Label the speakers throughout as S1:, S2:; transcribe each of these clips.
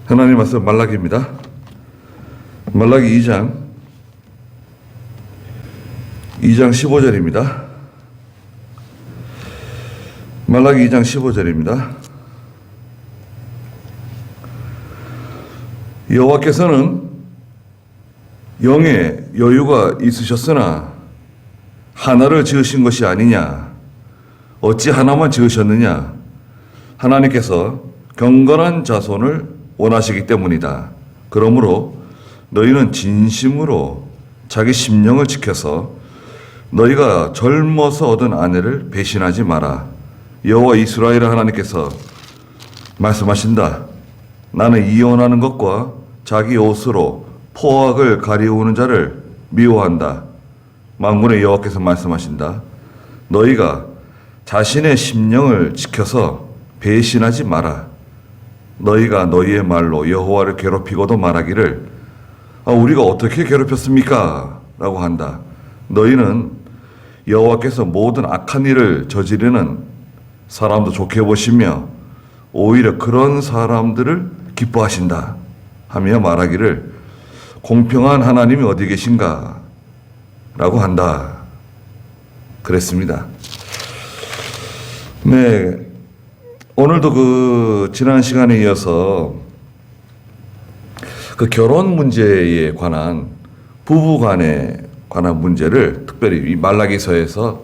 S1: 하나님 말씀 말라기입니다. 말라기 2장 15절입니다. 말라기 2장 15절입니다. 여호와께서는 영에 여유가 있으셨으나 하나를 지으신 것이 아니냐? 어찌 하나만 지으셨느냐? 하나님께서 경건한 자손을 원하시기 때문이다. 그러므로 너희는 진심으로 자기 심령을 지켜서 너희가 젊어서 얻은 아내를 배신하지 마라. 여호와 이스라엘의 하나님께서 말씀하신다. 나는 이혼하는 것과 자기 옷으로 포악을 가리우는 자를 미워한다. 만군의 여호와께서 말씀하신다. 너희가 자신의 심령을 지켜서 배신하지 마라. 너희가 너희의 말로 여호와를 괴롭히고도 말하기를 우리가 어떻게 괴롭혔습니까? 라고 한다. 너희는 여호와께서 모든 악한 일을 저지르는 사람도 좋게 보시며 오히려 그런 사람들을 기뻐하신다 하며 말하기를 공평한 하나님이 어디 계신가? 라고 한다. 그랬습니다. 네. 오늘도 지난 시간에 이어서 결혼 문제에 관한 부부 간에 관한 문제를 특별히 이 말라기서에서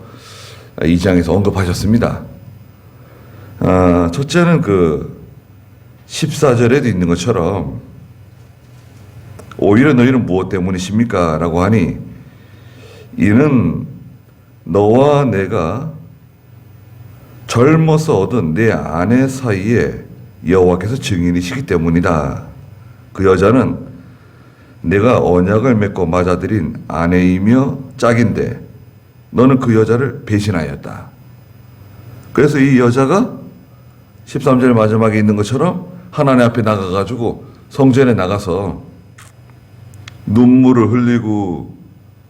S1: 2장에서 언급하셨습니다. 첫째는 14절에도 있는 것처럼 오히려 너희는 무엇 때문이십니까? 라고 하니 이는 너와 내가 젊어서 얻은 내 아내 사이에 여호와께서 증인이시기 때문이다. 그 여자는 내가 언약을 맺고 맞아들인 아내이며 짝인데 너는 그 여자를 배신하였다. 그래서 이 여자가 13절 마지막에 있는 것처럼 하나님 앞에 나가가지고 성전에 나가서 눈물을 흘리고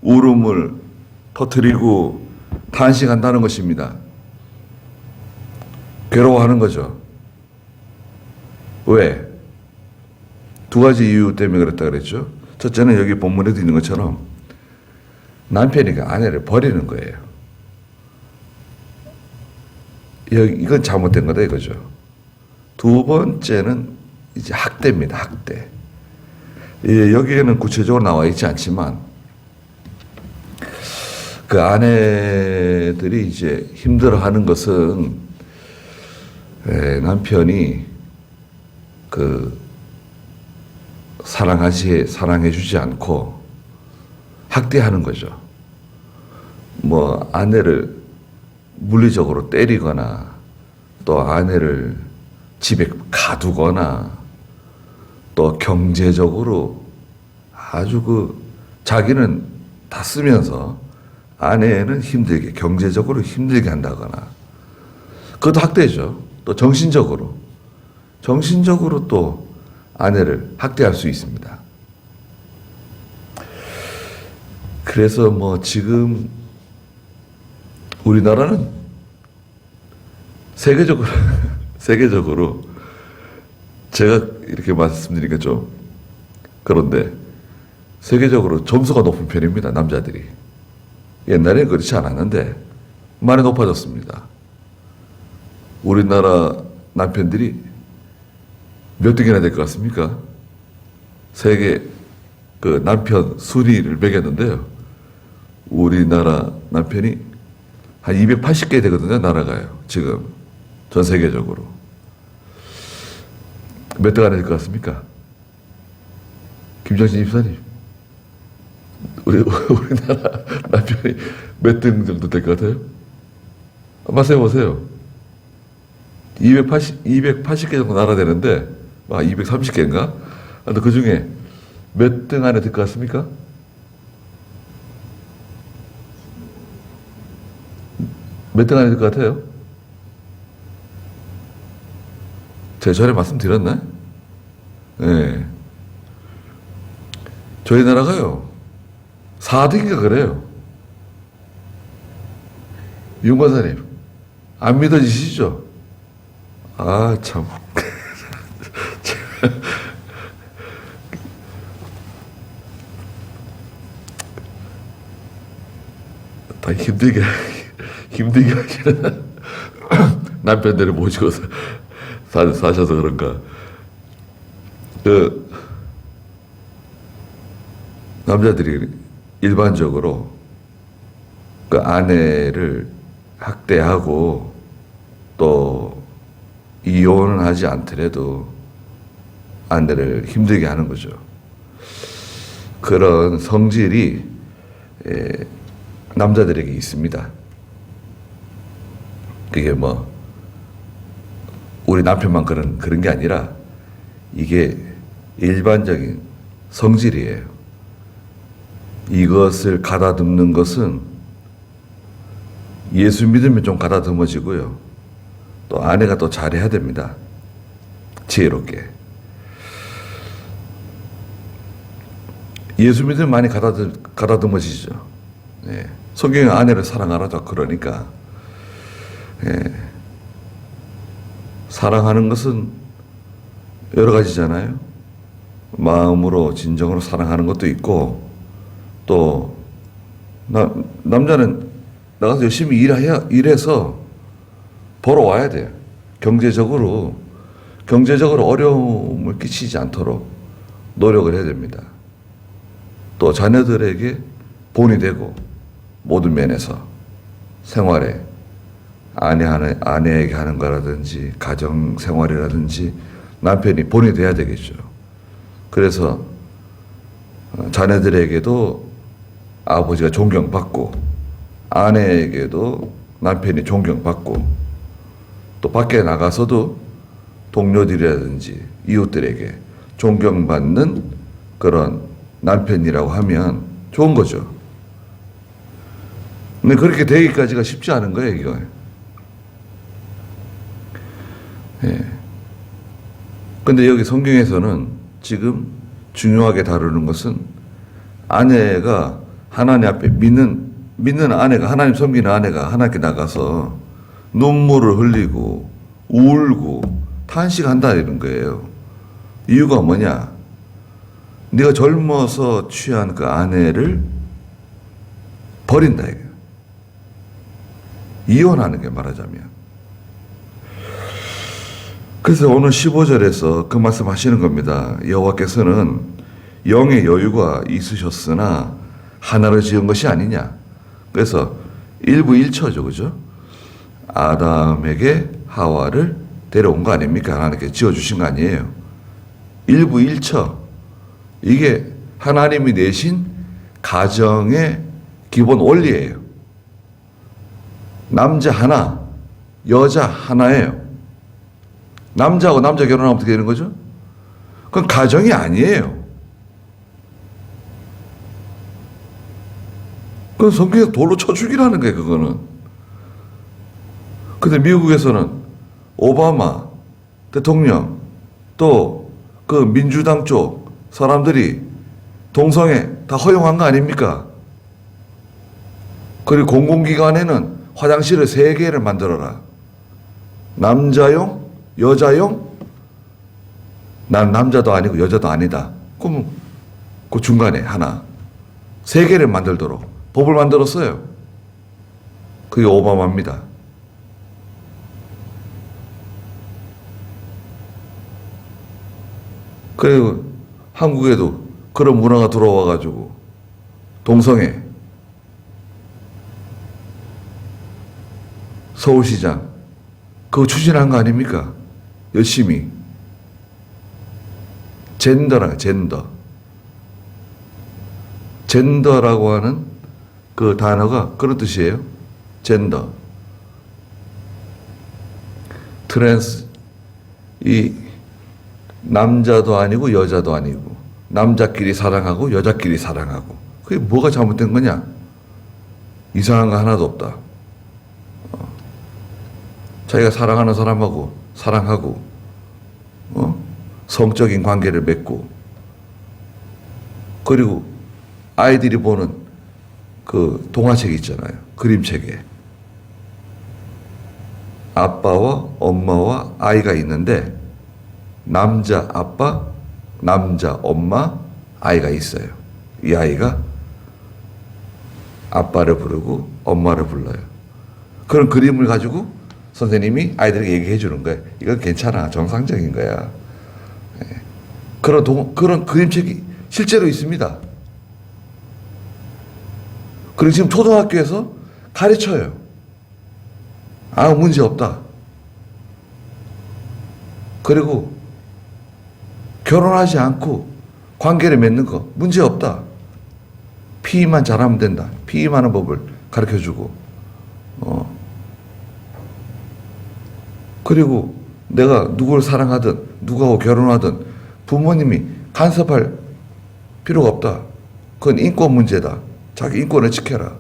S1: 울음을 터뜨리고 탄식한다는 것입니다. 괴로워하는 거죠. 왜? 두 가지 이유 때문에 그랬다 그랬죠. 첫째는 여기 본문에도 있는 것처럼 남편이 아내를 버리는 거예요. 이건 잘못된 거다 이거죠. 두 번째는 이제 학대입니다. 학대. 여기에는 구체적으로 나와 있지 않지만 그 아내들이 이제 힘들어하는 것은 남편이 사랑해주지 않고 학대하는 거죠. 아내를 물리적으로 때리거나 또 아내를 집에 가두거나 또 경제적으로 아주 자기는 다 쓰면서 아내는 경제적으로 힘들게 한다거나 그것도 학대죠. 또 정신적으로 또 아내를 학대할 수 있습니다. 그래서 지금 우리나라는 세계적으로 제가 이렇게 말씀드리니까 좀 그런데 세계적으로 점수가 높은 편입니다. 남자들이. 옛날에는 그렇지 않았는데 많이 높아졌습니다. 우리나라 남편들이 몇 등이나 될 것 같습니까? 세계 남편 순위를 매겼는데요. 우리나라 남편이 한 280개 되거든요. 나라가요. 지금 전 세계적으로. 몇 등 안에 될 것 같습니까? 김정신 집사님. 우리나라 남편이 몇 등 정도 될 것 같아요? 말씀해보세요. 280개 정도 나라 되는데, 230개인가? 근데 그 중에 몇 등 안에 들 것 같습니까? 몇 등 안에 들 것 같아요? 제가 전에 말씀드렸나요? 네. 저희 나라가요, 4등인가 그래요. 윤관사님, 안 믿어지시죠? 아, 참. 다 힘들게 하시는 남편들을 모시고 사셔서 그런가. 그 남자들이 일반적으로 그 아내를 학대하고 또 이혼을 하지 않더라도 아내를 힘들게 하는 거죠. 그런 성질이 남자들에게 있습니다. 그게 뭐 우리 남편만 그런 게 아니라 이게 일반적인 성질이에요. 이것을 가다듬는 것은 예수 믿으면 좀 가다듬어지고요. 또 아내가 또 잘해야 됩니다. 지혜롭게. 예수 믿으면 많이 가다듬어지죠. 네. 성경에 아내를 사랑하라고 그러니까. 네. 사랑하는 것은 여러 가지잖아요. 마음으로 진정으로 사랑하는 것도 있고, 또 남자는 나가서 열심히 일해서 벌어와야 돼요. 경제적으로 어려움을 끼치지 않도록 노력을 해야 됩니다. 또 자녀들에게 본이 되고 모든 면에서 생활에 아내에게 하는 거라든지 가정 생활이라든지 남편이 본이 돼야 되겠죠. 그래서 자녀들에게도 아버지가 존경받고 아내에게도 남편이 존경받고 또 밖에 나가서도 동료들이라든지 이웃들에게 존경받는 그런 남편이라고 하면 좋은 거죠. 근데 그렇게 되기까지가 쉽지 않은 거예요, 이거. 예. 근데 여기 성경에서는 지금 중요하게 다루는 것은 아내가 하나님 앞에 믿는 아내가, 하나님 섬기는 아내가 하나님께 나가서 눈물을 흘리고 울고 탄식한다 이런 거예요. 이유가 뭐냐? 네가 젊어서 취한 그 아내를 버린다 이거예요. 이혼하는 게 말하자면. 그래서 오늘 15절에서 그 말씀 하시는 겁니다. 여호와께서는 영의 여유가 있으셨으나 하나를 지은 것이 아니냐. 그래서 일부 일처죠, 그죠? 아담에게 하와를 데려온 거 아닙니까? 하나님께 지어주신 거 아니에요. 일부 일처. 이게 하나님이 내신 가정의 기본 원리예요. 남자 하나, 여자 하나예요. 남자하고 남자 결혼하면 어떻게 되는 거죠? 그건 가정이 아니에요. 그건 성경에서 돌로 쳐 죽이라는 거예요, 그거는. 근데 미국에서는 오바마 대통령 또 그 민주당 쪽 사람들이 동성애 다 허용한 거 아닙니까? 그리고 공공기관에는 화장실을 3개를 만들어라. 남자용, 여자용, 난 남자도 아니고 여자도 아니다. 그럼 그 중간에 하나 3개를 만들도록 법을 만들었어요. 그게 오바마입니다. 그리고 한국에도 그런 문화가 들어와가지고 동성애 서울시장 그거 추진한 거 아닙니까? 열심히. 젠더라고 하는 그 단어가 그런 뜻이에요. 젠더. 트랜스, 이 남자도 아니고 여자도 아니고 남자끼리 사랑하고 여자끼리 사랑하고 그게 뭐가 잘못된 거냐? 이상한 거 하나도 없다. 자기가 사랑하는 사람하고 사랑하고 성적인 관계를 맺고 그리고 아이들이 보는 그 동화책 있잖아요. 그림책에 아빠와 엄마와 아이가 있는데 남자 아빠, 남자 엄마, 아이가 있어요. 이 아이가 아빠를 부르고 엄마를 불러요. 그런 그림을 가지고 선생님이 아이들에게 얘기해 주는 거예요. 이건 괜찮아. 정상적인 거야. 그런 그림책이 실제로 있습니다. 그리고 지금 초등학교에서 가르쳐요. 아무 문제 없다. 그리고 결혼하지 않고 관계를 맺는 거 문제 없다. 피임만 잘하면 된다. 피임하는 법을 가르쳐주고, 그리고 내가 누구를 사랑하든 누구하고 결혼하든 부모님이 간섭할 필요가 없다. 그건 인권 문제다. 자기 인권을 지켜라.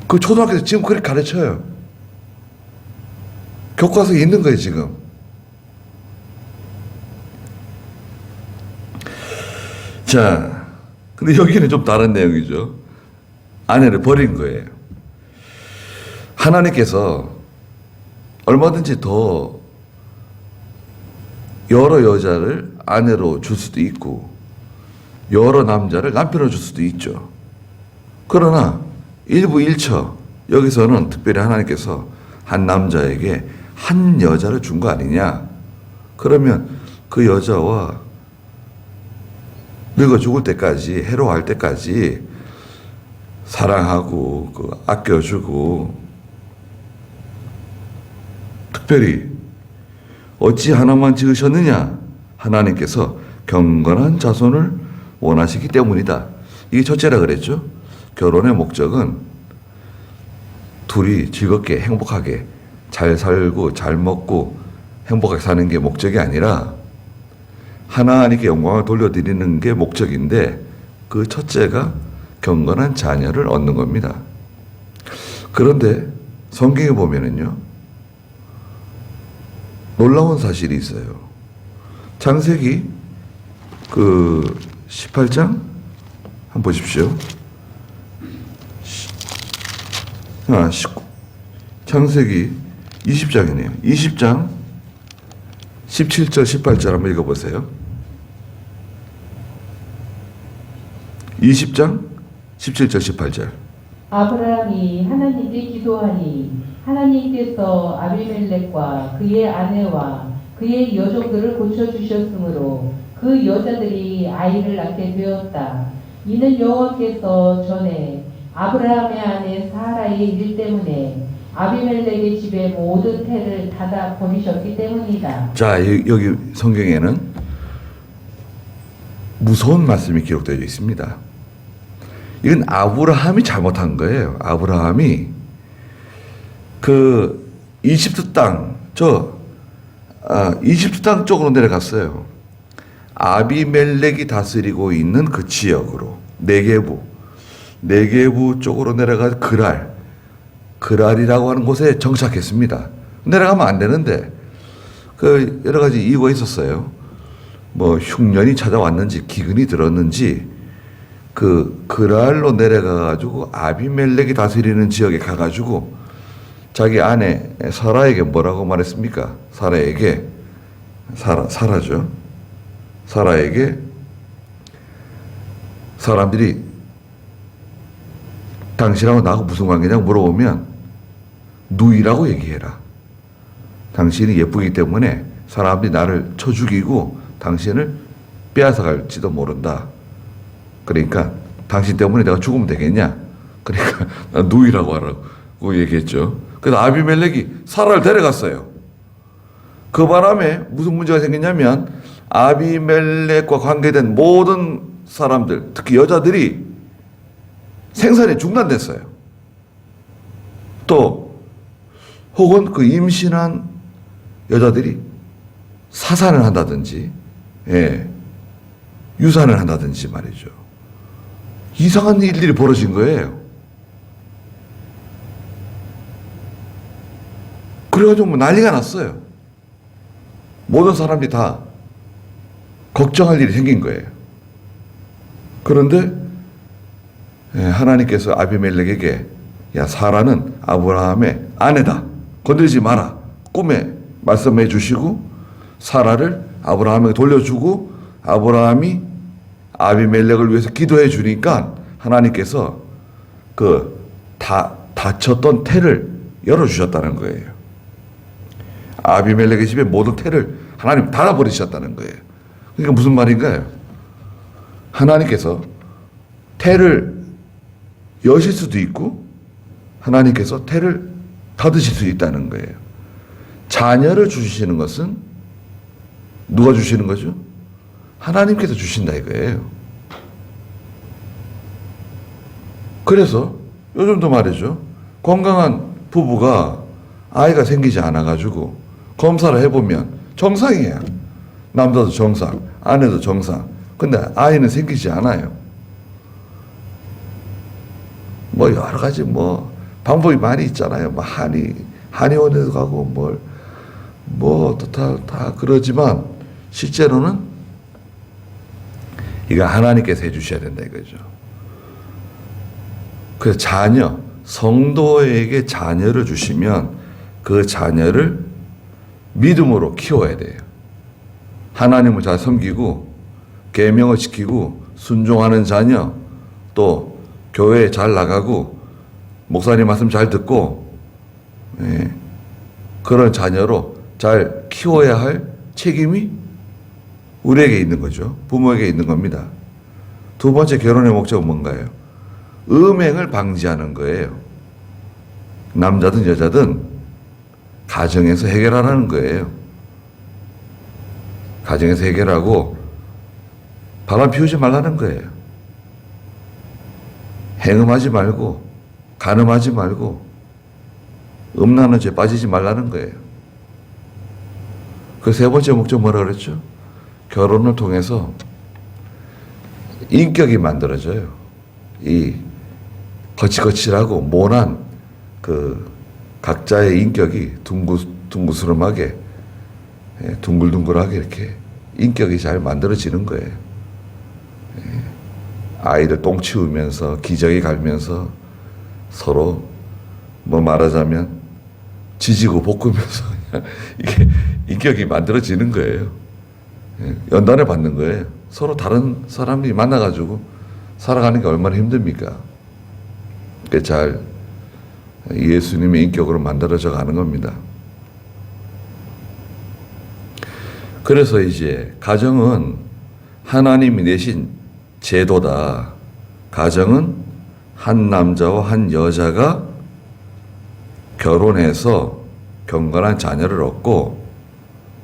S1: 그 초등학교에서 지금 그렇게 가르쳐요. 교과서에 있는 거예요, 지금. 자, 근데 여기는 좀 다른 내용이죠. 아내를 버린 거예요. 하나님께서 얼마든지 더 여러 여자를 아내로 줄 수도 있고 여러 남자를 남편으로 줄 수도 있죠. 그러나 일부일처 여기서는 특별히 하나님께서 한 남자에게 한 여자를 준 거 아니냐. 그러면 그 여자와 늙어 죽을 때까지, 해로할 때까지 사랑하고 아껴주고, 특별히 어찌 하나만 지으셨느냐. 하나님께서 경건한 자손을 원하시기 때문이다. 이게 첫째라 그랬죠. 결혼의 목적은 둘이 즐겁게 행복하게 잘 살고 잘 먹고 행복하게 사는 게 목적이 아니라 하나님께 영광을 돌려드리는 게 목적인데, 그 첫째가 경건한 자녀를 얻는 겁니다. 그런데 성경에 보면은요, 놀라운 사실이 있어요. 창세기 18장 한번 보십시오. 창세기 20장이네요. 20장 17절 18절 한번 읽어보세요. 20장 17절 18절.
S2: 아브라함이 하나님께 기도하니 하나님께서 아비멜렉과 그의 아내와 그의 여종들을 고쳐주셨으므로 그 여자들이 아이를 낳게 되었다. 이는 여호와께서 전에 아브라함의 아내 사라의 일 때문에 아비멜렉의 집의 모든 태를 닫아 버리셨기 때문이다.
S1: 자, 여기 성경에는 무서운 말씀이 기록되어 있습니다. 이건 아브라함이 잘못한 거예요. 아브라함이 이집트 땅, 이집트 땅 쪽으로 내려갔어요. 아비멜렉이 다스리고 있는 그 지역으로, 네게부 쪽으로 내려가 그랄이라고 하는 곳에 정착했습니다. 내려가면 안 되는데 여러 가지 이유가 있었어요. 뭐 흉년이 찾아왔는지 기근이 들었는지 그랄로 내려가가지고 아비멜렉이 다스리는 지역에 가가지고 자기 아내 사라에게 뭐라고 말했습니까? 사라죠. 사라에게 사람들이 당신하고 나하고 무슨 관계냐고 물어보면 누이라고 얘기해라. 당신이 예쁘기 때문에 사람들이 나를 쳐 죽이고 당신을 빼앗아 갈지도 모른다. 그러니까 당신 때문에 내가 죽으면 되겠냐? 그러니까 나 누이라고 하라고 얘기했죠. 그래서 아비멜렉이 사라를 데려갔어요. 그 바람에 무슨 문제가 생겼냐면 아비멜렉과 관계된 모든 사람들, 특히 여자들이 생산이 중단됐어요. 또 혹은 그 임신한 여자들이 사산을 한다든지, 유산을 한다든지 말이죠. 이상한 일들이 벌어진 거예요. 그래가지고 뭐 난리가 났어요. 모든 사람들이 다 걱정할 일이 생긴 거예요. 그런데 하나님께서 아비멜렉에게 야, 사라는 아브라함의 아내다. 건드리지 마라. 꿈에 말씀해 주시고 사라를 아브라함에게 돌려주고 아브라함이 아비멜렉을 위해서 기도해 주니까 하나님께서 그 닫혔던 태를 열어주셨다는 거예요. 아비멜렉의 집에 모든 태를 하나님 닫아버리셨다는 거예요. 그러니까 무슨 말인가요? 하나님께서 태를 여실 수도 있고 하나님께서 태를 닫으실 수 있다는 거예요. 자녀를 주시는 것은 누가 주시는 거죠? 하나님께서 주신다 이거예요. 그래서 요즘도 말이죠. 건강한 부부가 아이가 생기지 않아가지고 검사를 해보면 정상이에요. 남자도 정상, 아내도 정상. 근데 아이는 생기지 않아요. 뭐 여러 가지 뭐 방법이 많이 있잖아요. 뭐 한의원에도 가고 다 그러지만 실제로는 이거 하나님께서 해주셔야 된다 이거죠. 그래서 성도에게 자녀를 주시면 그 자녀를 믿음으로 키워야 돼요. 하나님을 잘 섬기고 계명을 지키고 순종하는 자녀, 또 교회에 잘 나가고 목사님 말씀 잘 듣고 그런 자녀로 잘 키워야 할 책임이 우리에게 있는 거죠. 부모에게 있는 겁니다. 두 번째 결혼의 목적은 뭔가요? 음행을 방지하는 거예요. 남자든 여자든 가정에서 해결하라는 거예요. 가정에서 해결하고 바람 피우지 말라는 거예요. 행음하지 말고 간음하지 말고 음란한 죄 빠지지 말라는 거예요. 그 세 번째 목적 뭐라 그랬죠? 결혼을 통해서 인격이 만들어져요. 이 거칠거칠하고 모난 그 각자의 인격이 둥구스름하게 둥글둥글하게 이렇게 인격이 잘 만들어지는 거예요. 아이들 똥 치우면서 기저귀 갈면서 서로 뭐 말하자면 지지고 볶으면서 이게 인격이 만들어지는 거예요. 연단을 받는 거예요. 서로 다른 사람이 만나가지고 살아가는 게 얼마나 힘듭니까? 그게 잘 예수님의 인격으로 만들어져 가는 겁니다. 그래서 이제 가정은 하나님이 내신 제도다. 가정은 한 남자와 한 여자가 결혼해서 경건한 자녀를 얻고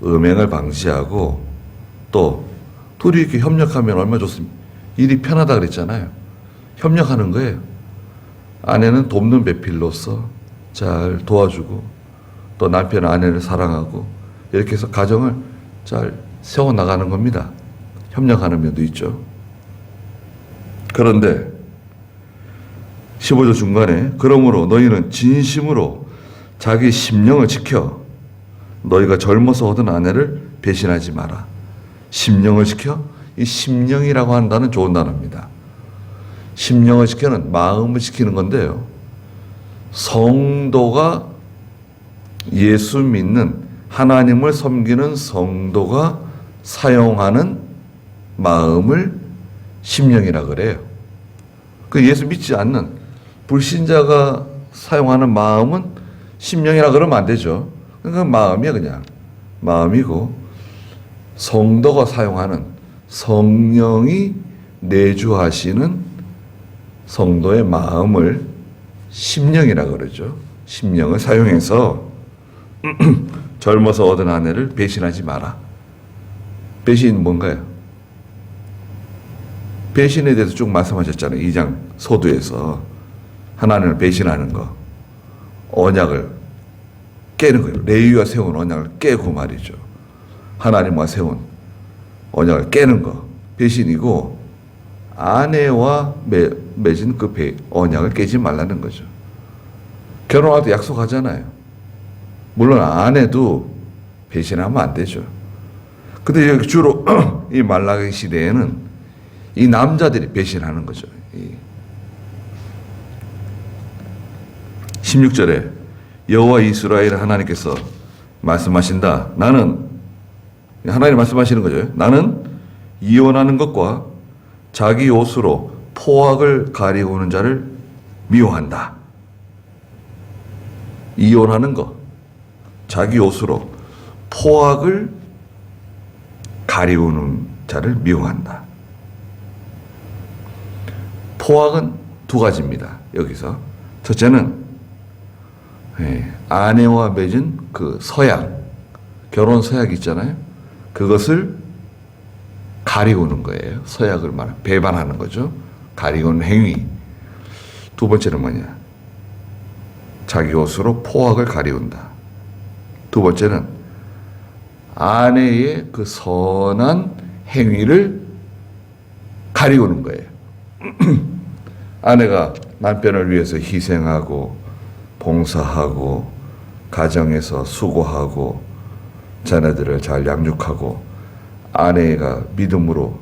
S1: 음행을 방지하고 또 둘이 이렇게 협력하면 얼마나 좋습니까? 일이 편하다 그랬잖아요. 협력하는 거예요. 아내는 돕는 배필로서 잘 도와주고 또 남편은 아내를 사랑하고 이렇게 해서 가정을 잘 세워나가는 겁니다. 협력하는 면도 있죠. 그런데 15절 중간에 그러므로 너희는 진심으로 자기 심령을 지켜 너희가 젊어서 얻은 아내를 배신하지 마라. 심령을 지켜? 이 심령이라고 하는 단어는 좋은 단어입니다. 심령을 지켜는 마음을 지키는 건데요. 성도가 예수 믿는 하나님을 섬기는 성도가 사용하는 마음을 심령이라 그래요. 그 예수 믿지 않는 불신자가 사용하는 마음은 심령이라 그러면 안 되죠. 그건 마음이야 그냥. 마음이고 성도가 사용하는 성령이 내주하시는 성도의 마음을 심령이라 그러죠. 심령을 사용해서 젊어서 얻은 아내를 배신하지 마라. 배신은 뭔가요? 배신에 대해서 쭉 말씀하셨잖아요. 2장 소두에서 하나님을 배신하는 거, 언약을 깨는 거예요. 레위와 세운 언약을 깨고 말이죠. 하나님과 세운 언약을 깨는 거 배신이고 아내와 맺은 그 언약을 깨지 말라는 거죠. 결혼할 때 약속하잖아요. 물론 아내도 배신하면 안 되죠. 근데 여기 주로 이 말라기 시대에는 이 남자들이 배신하는 거죠. 16절에 여호와 이스라엘 하나님께서 말씀하신다. 나는 하나님 말씀하시는 거죠. 나는 이혼하는 것과 자기 옷으로 포악을 가리우는 자를 미워한다. 이혼하는 것, 자기 옷으로 포악을 가리우는 자를 미워한다. 포악은 두 가지입니다. 여기서 첫째는 아내와 맺은 그 서약, 결혼 서약 있잖아요. 그것을 가리우는 거예요. 서약을 배반하는 거죠. 가리우는 행위. 두 번째는 뭐냐? 자기 옷으로 포악을 가리운다. 두 번째는 아내의 그 선한 행위를 가리우는 거예요. 아내가 남편을 위해서 희생하고 봉사하고 가정에서 수고하고 자녀들을 잘 양육하고 아내가 믿음으로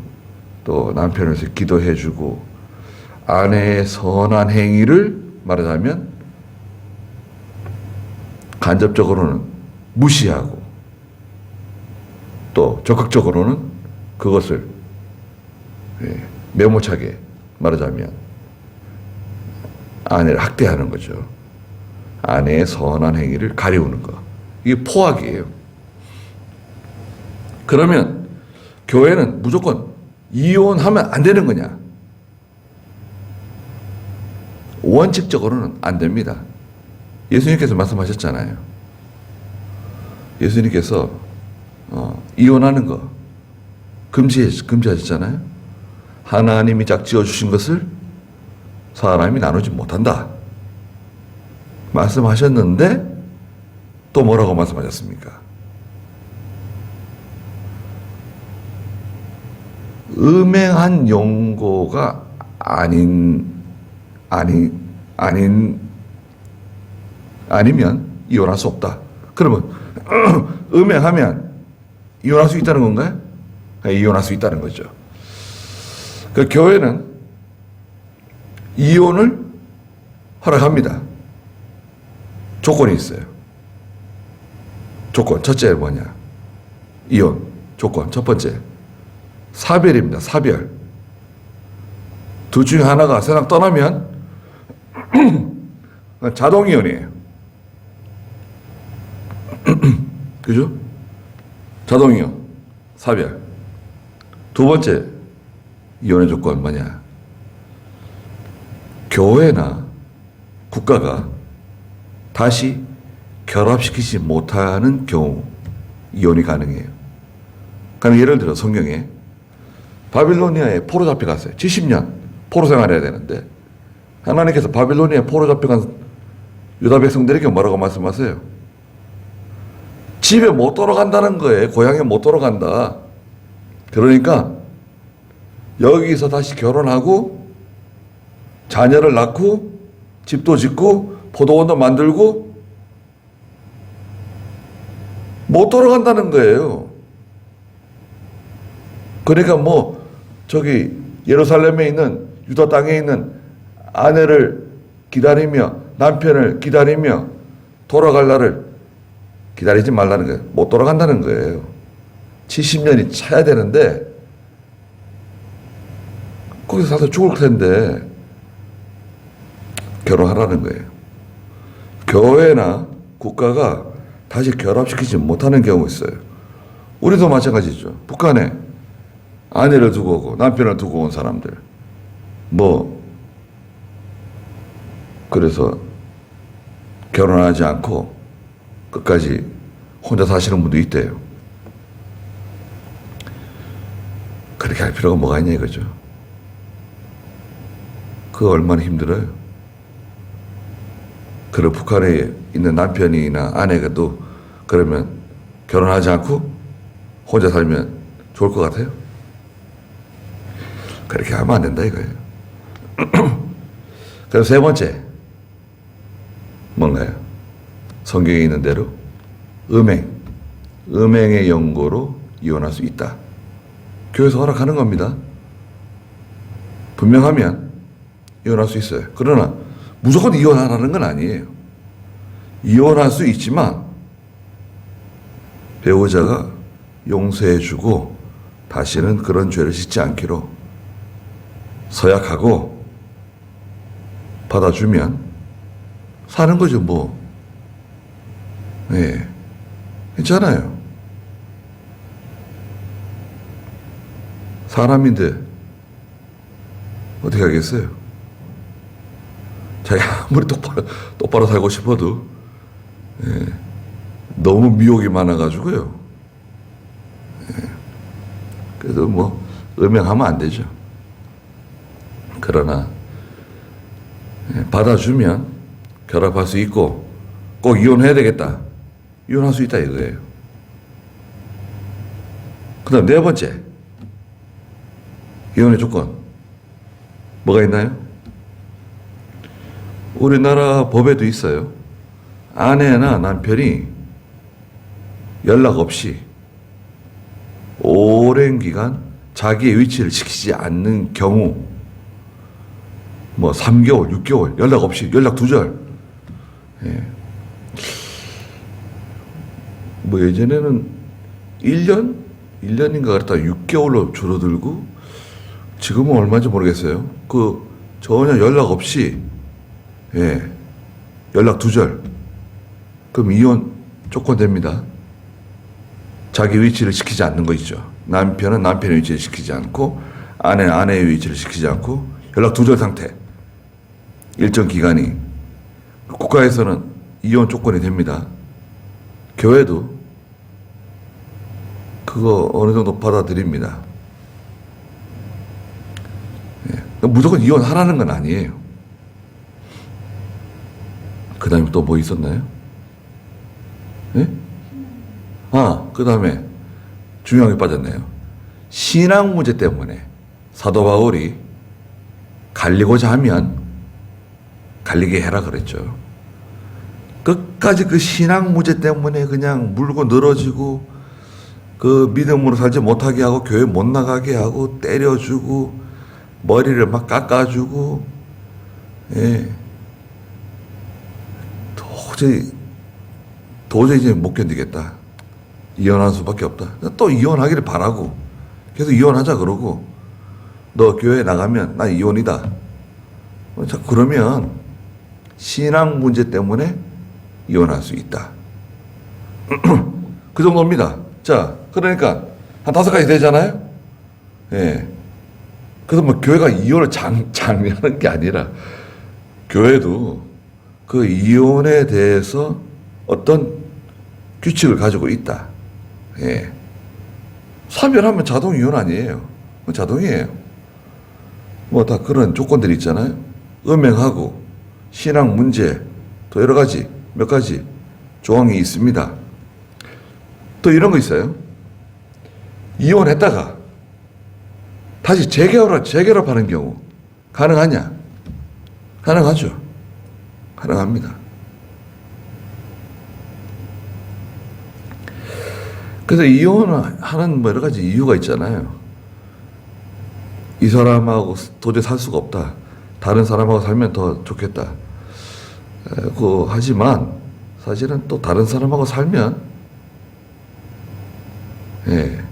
S1: 또 남편을 위해서 기도해주고 아내의 선한 행위를 말하자면 간접적으로는 무시하고 또 적극적으로는 그것을 매모차게 말하자면 아내를 학대하는 거죠. 아내의 선한 행위를 가리우는 거. 이게 포악이에요. 그러면 교회는 무조건 이혼하면 안 되는 거냐? 원칙적으로는 안 됩니다. 예수님께서 말씀하셨잖아요. 예수님께서 이혼하는 거 금지하셨잖아요. 하나님이 짝지어 주신 것을 사람이 나누지 못한다. 말씀하셨는데 또 뭐라고 말씀하셨습니까? 음행한 용고가 아니면 이혼할 수 없다. 그러면 음행하면 이혼할 수 있다는 건가요? 이혼할 수 있다는 거죠. 그 교회는 이혼을 허락합니다. 조건이 있어요. 조건 첫째 뭐냐? 이혼 조건 첫 번째 사별입니다. 사별. 둘 중에 하나가 세상 떠나면 자동이혼이에요. 그죠? 자동이혼, 사별. 두 번째 이혼의 조건 뭐냐? 교회나 국가가 다시 결합시키지 못하는 경우 이혼이 가능해요. 그럼 예를 들어 성경에 바빌로니아에 포로 잡혀갔어요. 70년 포로 생활해야 되는데 하나님께서 바빌로니아에 포로 잡혀간 유다 백성들에게 뭐라고 말씀하세요? 집에 못 돌아간다는 거예요. 고향에 못 돌아간다. 그러니까 여기서 다시 결혼하고 자녀를 낳고 집도 짓고 포도원도 만들고 못 돌아간다는 거예요. 그러니까 뭐 저기 예루살렘에 있는 유다 땅에 있는 아내를 기다리며 남편을 기다리며 돌아갈 날을 기다리지 말라는 거예요. 못 돌아간다는 거예요. 70년이 차야 되는데 거기서 살다 죽을 텐데 결혼하라는 거예요. 교회나 국가가 다시 결합시키지 못하는 경우가 있어요. 우리도 마찬가지죠. 북한에 아내를 두고 오고 남편을 두고 온 사람들 그래서 결혼하지 않고 끝까지 혼자 사시는 분도 있대요. 그렇게 할 필요가 뭐가 있냐 이거죠. 그거 얼마나 힘들어요. 그리고 북한에 있는 남편이나 아내가 또 그러면 결혼하지 않고 혼자 살면 좋을 것 같아요? 그렇게 하면 안 된다 이거예요. 그럼 세 번째 뭔가요? 성경에 있는 대로 음행의 연고로 이혼할 수 있다. 교회에서 허락하는 겁니다. 분명하면 이혼할 수 있어요. 그러나 무조건 이혼하라는 건 아니에요. 이혼할 수 있지만 배우자가 용서해주고 다시는 그런 죄를 짓지 않기로 서약하고 받아주면 사는 거죠, 뭐. 예. 괜찮아요. 사람인데 어떻게 하겠어요? 자기 아무리 똑바로 살고 싶어도 예. 너무 미혹이 많아가지고요. 예. 그래도 뭐 음행하면 안 되죠. 그러나 예. 받아주면 결합할 수 있고 꼭 이혼해야 되겠다. 이혼할 수 있다 이거예요. 그 다음 네 번째 이혼의 조건 뭐가 있나요? 우리나라 법에도 있어요. 아내나 남편이 연락 없이 오랜 기간 자기의 위치를 지키지 않는 경우 뭐 3개월, 6개월 연락 없이 연락 두절. 예. 뭐 예전에는 1년? 1년인가 그랬다 6개월로 줄어들고 지금은 얼마인지 모르겠어요. 그 전혀 연락 없이 예. 연락 두절. 그럼 이혼 조건 됩니다. 자기 위치를 지키지 않는 거 있죠. 남편은 남편의 위치를 지키지 않고 아내는 아내의 위치를 지키지 않고 연락 두절 상태. 일정 기간이. 국가에서는 이혼 조건이 됩니다. 교회도 그거 어느 정도 받아들입니다. 예. 무조건 이혼하라는 건 아니에요. 그 다음에 또 뭐 있었나요? 예? 그 다음에 중요한 게 빠졌네요. 신앙 문제 때문에 사도 바울이 갈리고자 하면 갈리게 해라 그랬죠. 끝까지 그 신앙 문제 때문에 그냥 물고 늘어지고 그 믿음으로 살지 못하게 하고 교회 못 나가게 하고 때려주고 머리를 막 깎아주고 예. 도저히 이제 못 견디겠다. 이혼할 수밖에 없다. 또 이혼하기를 바라고 계속 이혼하자 그러고 너 교회 나가면 나 이혼이다. 자, 그러면 신앙 문제 때문에 이혼할 수 있다. 그 정도입니다. 자, 그러니까 한 5가지 되잖아요. 예. 그래서 뭐 교회가 이혼을 장려하는 게 아니라 교회도 그 이혼에 대해서 어떤 규칙을 가지고 있다. 예. 사별하면 자동 이혼 아니에요. 자동이에요. 뭐 다 그런 조건들이 있잖아요. 음행하고 신앙 문제 또 여러 가지 몇 가지 조항이 있습니다. 또 이런 거 있어요. 이혼했다가 다시 재결합하는 경우 가능하냐? 가능하죠. 가능합니다. 그래서 이혼하는 뭐 여러 가지 이유가 있잖아요. 이 사람하고 도저히 살 수가 없다. 다른 사람하고 살면 더 좋겠다. 하지만 사실은 또 다른 사람하고 살면 예,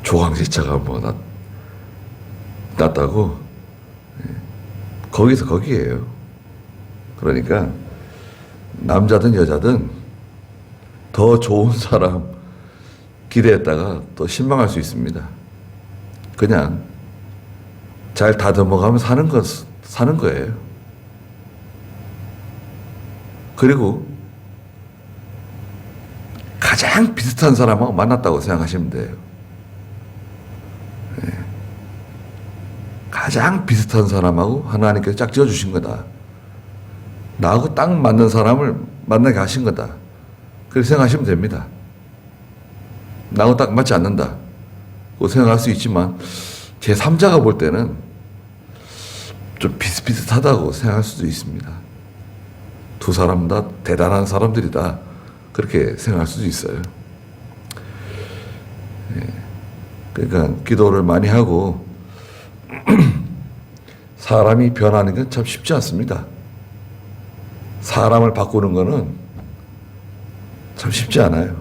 S1: 조강지차가 뭐 낫다고 예, 거기서 거기에요. 그러니까 남자든 여자든 더 좋은 사람 기대했다가 또 실망할 수 있습니다. 그냥 잘 다듬어가면 사는 거예요. 그리고 가장 비슷한 사람하고 만났다고 생각하시면 돼요. 네. 가장 비슷한 사람하고 하나님께서 짝 지어주신 거다. 나하고 딱 맞는 사람을 만나게 하신 거다. 그렇게 생각하시면 됩니다. 나하고 딱 맞지 않는다. 고 생각할 수 있지만 제3자가 볼 때는 좀 비슷비슷하다고 생각할 수도 있습니다. 두 사람 다 대단한 사람들이다. 그렇게 생각할 수도 있어요. 그러니까 기도를 많이 하고 사람이 변하는 건 참 쉽지 않습니다. 사람을 바꾸는 거는 참 쉽지 않아요.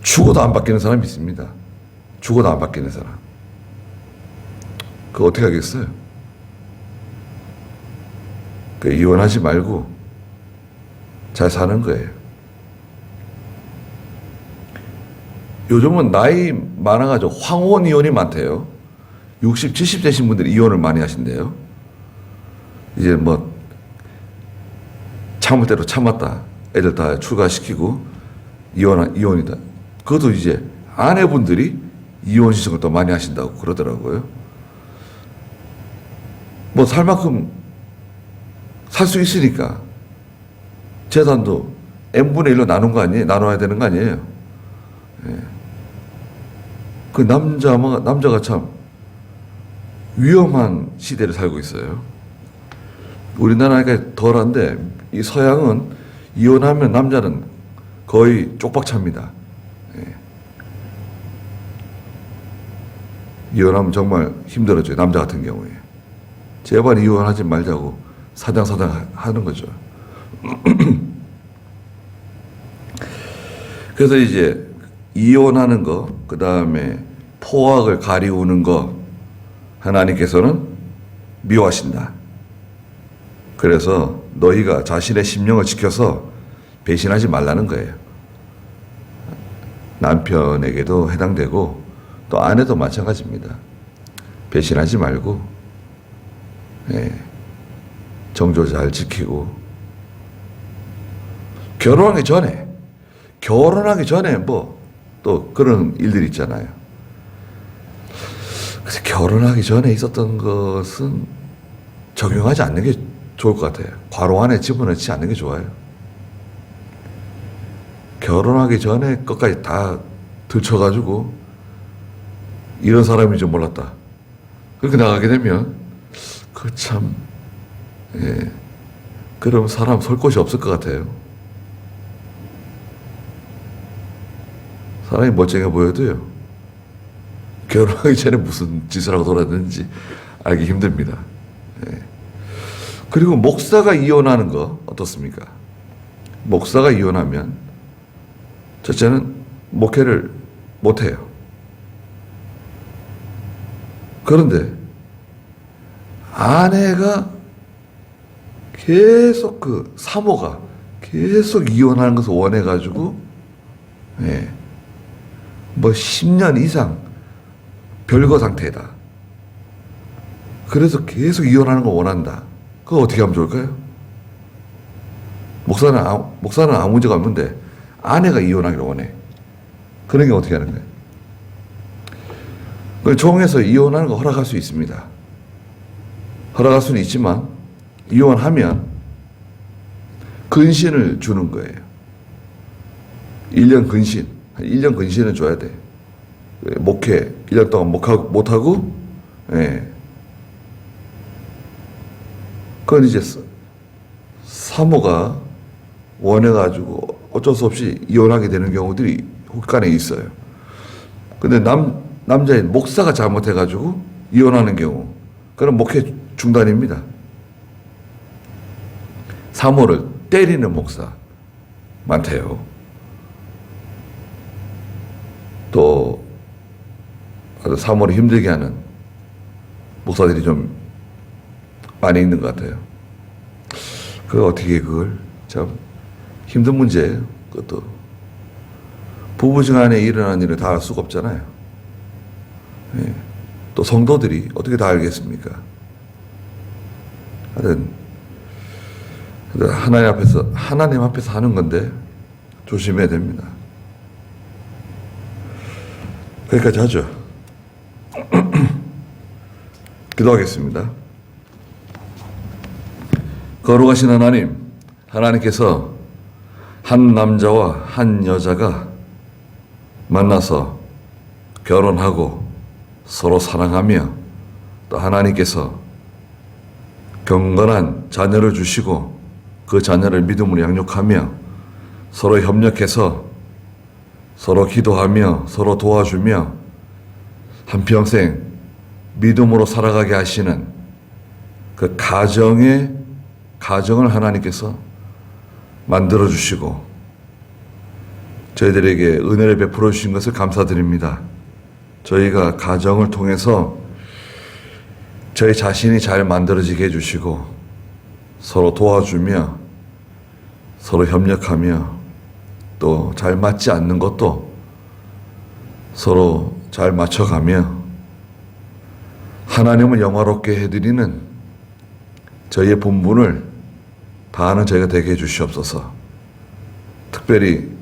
S1: 죽어도 안 바뀌는 사람이 있습니다. 죽어도 안 바뀌는 사람. 그거 어떻게 하겠어요? 이혼하지 말고 잘 사는 거예요. 요즘은 나이 많아가지고 황혼 이혼이 많대요. 60, 70 되신 분들이 이혼을 많이 하신대요. 이제 뭐 참을 대로 참았다. 애들 다 출가시키고 이혼이다. 그것도 이제 아내분들이 이혼 신청을 또 많이 하신다고 그러더라고요. 뭐 살 만큼 살 수 있으니까 재산도 n분의 1로 나눈 거 아니에요? 나눠야 되는 거 아니에요? 예. 그 남자가 참 위험한 시대를 살고 있어요. 우리나라가 덜한데 이 서양은 이혼하면 남자는 거의 쪽박차입니다. 예. 이혼하면 정말 힘들어져요. 남자 같은 경우에. 제발 이혼하지 말자고 사장 하는 거죠. 그래서 이제 이혼하는 거, 그 다음에 포악을 가리우는 거 하나님께서는 미워하신다. 그래서 너희가 자신의 심령을 지켜서 배신하지 말라는 거예요. 남편에게도 해당되고 또 아내도 마찬가지입니다. 배신하지 말고 정조 잘 지키고 결혼하기 전에 뭐 또 그런 일들이 있잖아요. 그래서 결혼하기 전에 있었던 것은 적용하지 않는 게 좋을 것 같아요. 괄호 안에 집어넣지 않는 게 좋아요. 결혼하기 전에 것까지 다 들춰가지고 이런 사람인 줄 몰랐다. 그렇게 나가게 되면 그 참 그럼 사람 설 곳이 없을 것 같아요. 사람이 멀쩡해 보여도요. 결혼하기 전에 무슨 짓을 하고 돌아다니는지 알기 힘듭니다. 그리고 목사가 이혼하는 거 어떻습니까? 목사가 이혼하면 첫째는 목회를 못해요. 그런데 아내가 계속 사모가 계속 이혼하는 것을 원해가지고 뭐 10년 이상 별거 상태다. 그래서 이혼하는 걸 원한다. 그거 어떻게 하면 좋을까요? 목사는 아무 문제가 없는데 아내가 이혼하기를 원해. 그런 게 어떻게 하는 거예요? 종에서 이혼하는 거 허락할 수 있습니다. 허락할 수는 있지만 이혼하면 근신을 주는 거예요. 1년 근신. 1년 근신은 줘야 돼. 목회 1년 동안 못하고 그건 이제 사모가 원해가지고 어쩔 수 없이 이혼하게 되는 경우들이 혹간에 있어요. 근데 남자인 목사가 잘못해가지고 이혼하는 경우, 그럼 목회 중단입니다. 사모를 때리는 목사 많대요. 또 사모를 힘들게 하는 목사들이 좀 많이 있는 것 같아요. 그걸 참 힘든 문제예요. 그것도 부부지간에 일어난 일을 다 알 수가 없잖아요. 또 성도들이 어떻게 다 알겠습니까? 하여튼 하나님 앞에서 하는 건데 조심해야 됩니다. 거기까지 하죠. 기도하겠습니다. 거룩하신 하나님께서 한 남자와 한 여자가 만나서 결혼하고 서로 사랑하며 또 하나님께서 경건한 자녀를 주시고 그 자녀를 믿음으로 양육하며 서로 협력해서 서로 기도하며 서로 도와주며 한평생 믿음으로 살아가게 하시는 그 가정을 하나님께서 만들어 주시고 저희들에게 은혜를 베풀어 주신 것을 감사드립니다. 저희가 가정을 통해서 저희 자신이 잘 만들어지게 해주시고 서로 도와주며 서로 협력하며 또 잘 맞지 않는 것도 서로 잘 맞춰가며 하나님을 영화롭게 해드리는 저희의 본분을 다하는 저희가 되게 해주시옵소서. 특별히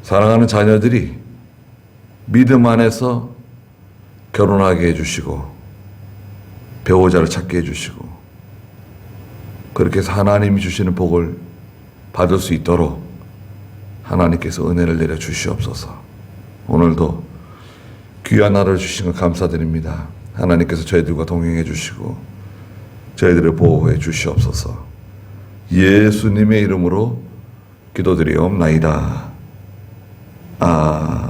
S1: 사랑하는 자녀들이 믿음 안에서 결혼하게 해주시고 배우자를 찾게 해주시고 그렇게 해서 하나님이 주시는 복을 받을 수 있도록 하나님께서 은혜를 내려 주시옵소서. 오늘도 귀한 하루를 주신 것 감사드립니다. 하나님께서 저희들과 동행해 주시고 저희들을 보호해 주시옵소서. 예수님의 이름으로 기도드리옵나이다. 아멘.